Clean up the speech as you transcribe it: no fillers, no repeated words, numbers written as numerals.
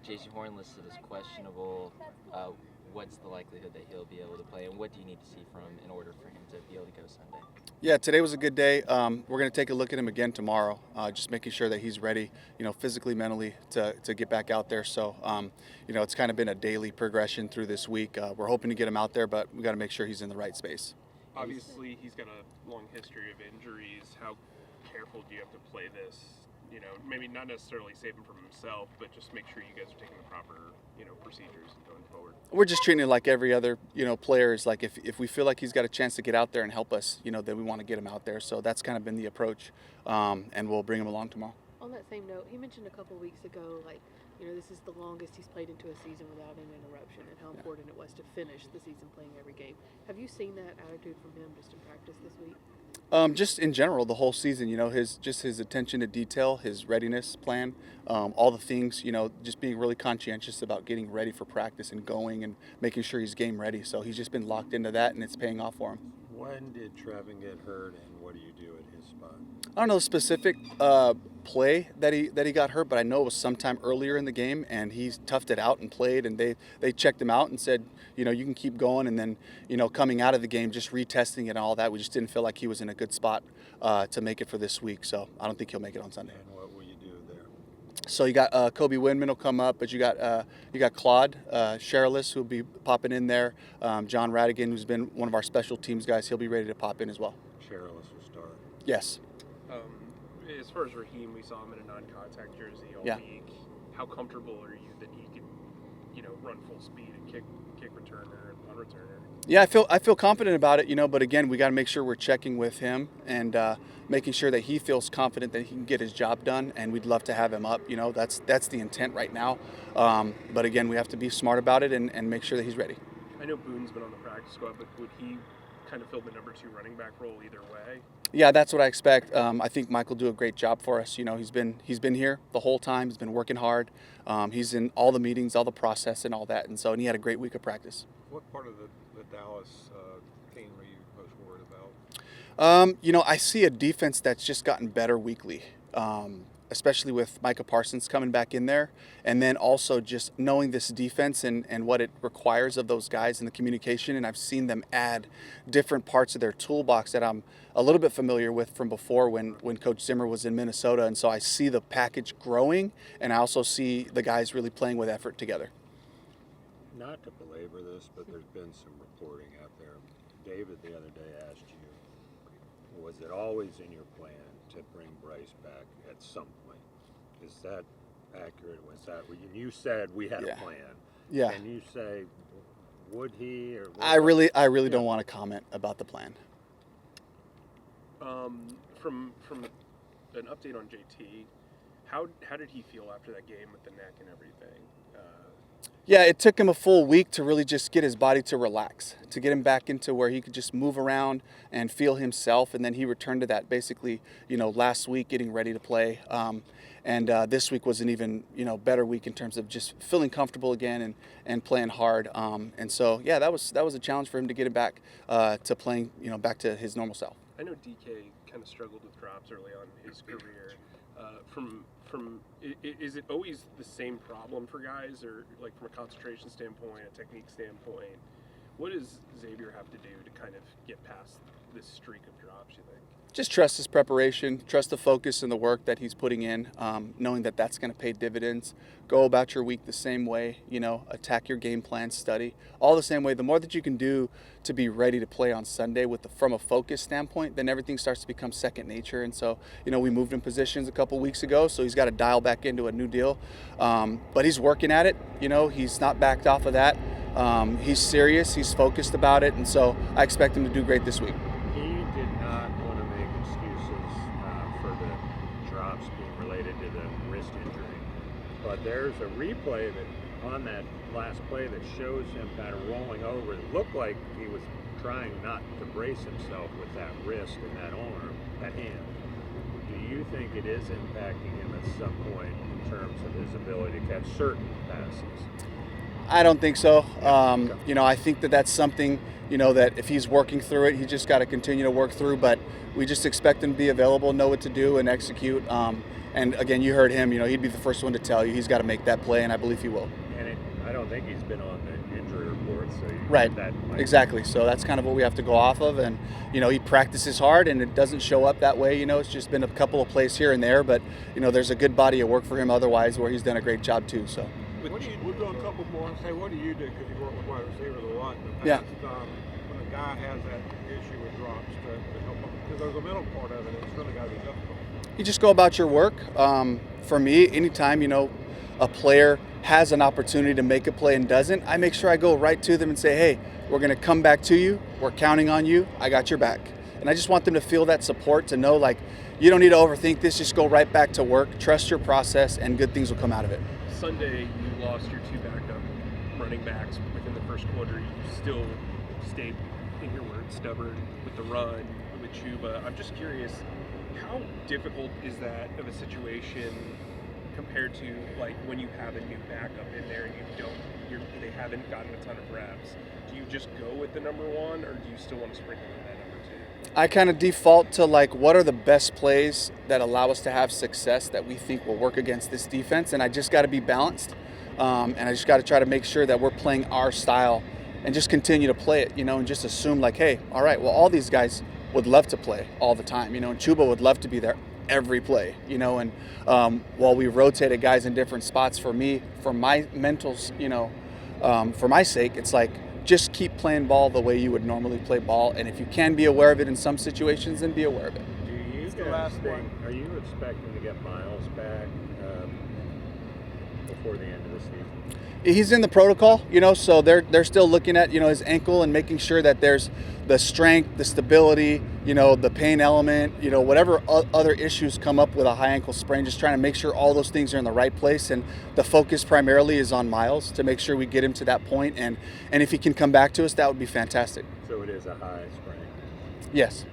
J.C. Horn listed as questionable. What's the likelihood that he'll be able to play, and what do you need to see from him in order for him to be able to go Sunday? Yeah, today was a good day. We're going to take a look at him again tomorrow, just making sure that he's ready, physically, mentally to get back out there. So, it's kind of been a daily progression through this week. We're hoping to get him out there, but we got to make sure he's in the right space. Obviously, he's got a long history of injuries. How careful do you have to play this? Maybe not necessarily save him from himself, but just make sure you guys are taking the proper, procedures going forward. We're just treating it like every other, player is like if we feel like he's got a chance to get out there and help us, then we want to get him out there. So that's kind of been the approach, and we'll bring him along tomorrow. On that same note, he mentioned a couple weeks ago, this is the longest he's played into a season without an interruption, and how important it was to finish the season playing every game. Have you seen that attitude from him just in practice this week? Just in general, the whole season, his attention to detail, his readiness plan, all the things, just being really conscientious about getting ready for practice and going and making sure he's game ready. So he's just been locked into that, and it's paying off for him. When did Trevin get hurt, and what do you do at his spot? I don't know the specific play that he got hurt, but I know it was sometime earlier in the game, and he toughed it out and played, and they checked him out and said, you can keep going, and then, coming out of the game, just retesting it and all that, we just didn't feel like he was in a good spot to make it for this week, so I don't think he'll make it on Sunday. And what will you do there? So you got Kobe Windman will come up, but you got Claude Sherilis who'll be popping in there. John Radigan, who's been one of our special teams guys, he'll be ready to pop in as well. Sherilis will start. Yes. As far as Raheem, we saw him in a non-contact jersey all week. How comfortable are you that he can, run full speed and kick returner and punt returner? Yeah, I feel confident about it, but again, we got to make sure we're checking with him and making sure that he feels confident that he can get his job done, and we'd love to have him up. That's the intent right now. But again, we have to be smart about it and make sure that he's ready. I know Boone's been on the practice squad, but would he kind of fill the number 2 running back role either way? Yeah, that's what I expect. I think Mike will do a great job for us. He's been here the whole time. He's been working hard. He's in all the meetings, all the process, and all that. And he had a great week of practice. What part of the Dallas team are you most worried about? I see a defense that's just gotten better weekly, especially with Micah Parsons coming back in there, and then also just knowing this defense and what it requires of those guys in the communication. And I've seen them add different parts of their toolbox that I'm a little bit familiar with from before when Coach Zimmer was in Minnesota. And so I see the package growing, and I also see the guys really playing with effort together. Not to belabor this, but there's been some reporting out there. David the other day asked you, was it always in your plan to bring Bryce back at some point? Is that accurate? Was that when you said we had a plan? Yeah. Can you say, would he? Or I really don't want to comment about the plan. From an update on JT, how did he feel after that game with the neck and everything? Yeah, it took him a full week to really just get his body to relax, to get him back into where he could just move around and feel himself. And then he returned to that basically, last week getting ready to play. And this week was an even, better week in terms of just feeling comfortable again and playing hard. And so, yeah, that was a challenge for him to get him back to playing, back to his normal self. I know DK kind of struggled with drops early on in his career. Is it always the same problem for guys, or like from a concentration standpoint, a technique standpoint? What does Xavier have to do to kind of get past this streak of drops, you think? Just trust his preparation, trust the focus and the work that he's putting in, knowing that that's going to pay dividends. Go about your week the same way, attack your game plan, study, all the same way. The more that you can do to be ready to play on Sunday from a focus standpoint, then everything starts to become second nature. And so, we moved him positions a couple weeks ago, so he's got to dial back into a new deal. But he's working at it, he's not backed off of that. He's serious, he's focused about it, and so I expect him to do great this week. He did not want to make excuses for the drops being related to the wrist injury. But there's a replay on that last play that shows him kind of rolling over. It looked like he was trying not to brace himself with that wrist and that arm, that hand. Do you think it is impacting him at some point in terms of his ability to catch certain passes? I don't think so. I think that's something, that if he's working through it, he just got to continue to work through. But we just expect him to be available, know what to do, and execute. And again, you heard him, he'd be the first one to tell you he's got to make that play, and I believe he will. And I don't think he's been on the injury report, so Right, that exactly. So that's kind of what we have to go off of. And, he practices hard, and it doesn't show up that way. It's just been a couple of plays here and there, but, there's a good body of work for him otherwise where he's done a great job too. So. We'll go a couple more and say, what do you do? Because you work with wide receivers a lot in the past. Yeah. When a guy has that issue with drops to help him, because there's a middle part of it, it's really got to be difficult. You just go about your work. For me, anytime, a player has an opportunity to make a play and doesn't, I make sure I go right to them and say, hey, we're going to come back to you. We're counting on you. I got your back. And I just want them to feel that support, to know, like, you don't need to overthink this. Just go right back to work. Trust your process, and good things will come out of it. Sunday, you lost your two backup running backs within the first quarter. You still stayed, in your words, stubborn with the run, with Chuba. I'm just curious, how difficult is that of a situation compared to like when you have a new backup in there and they haven't gotten a ton of reps? Do you just go with the number one, or do you still want to sprinkle in that number two? I kind of default to like, what are the best plays that allow us to have success that we think will work against this defense? And I just got to be balanced. And I just got to try to make sure that we're playing our style and just continue to play it, and just assume like, hey, all right, well, all these guys would love to play all the time, and Chuba would love to be there every play, and while we rotated guys in different spots, for me, for my mentals, for my sake, it's like, just keep playing ball the way you would normally play ball. And if you can be aware of it in some situations, then be aware of it. Do you guys think, are you expecting to get Miles back before the end of the season? He's in the protocol, so they're still looking at, his ankle and making sure that there's the strength, the stability, the pain element, whatever other issues come up with a high ankle sprain, just trying to make sure all those things are in the right place. And the focus primarily is on Miles to make sure we get him to that point. And if he can come back to us, that would be fantastic. So it is a high sprain? Yes.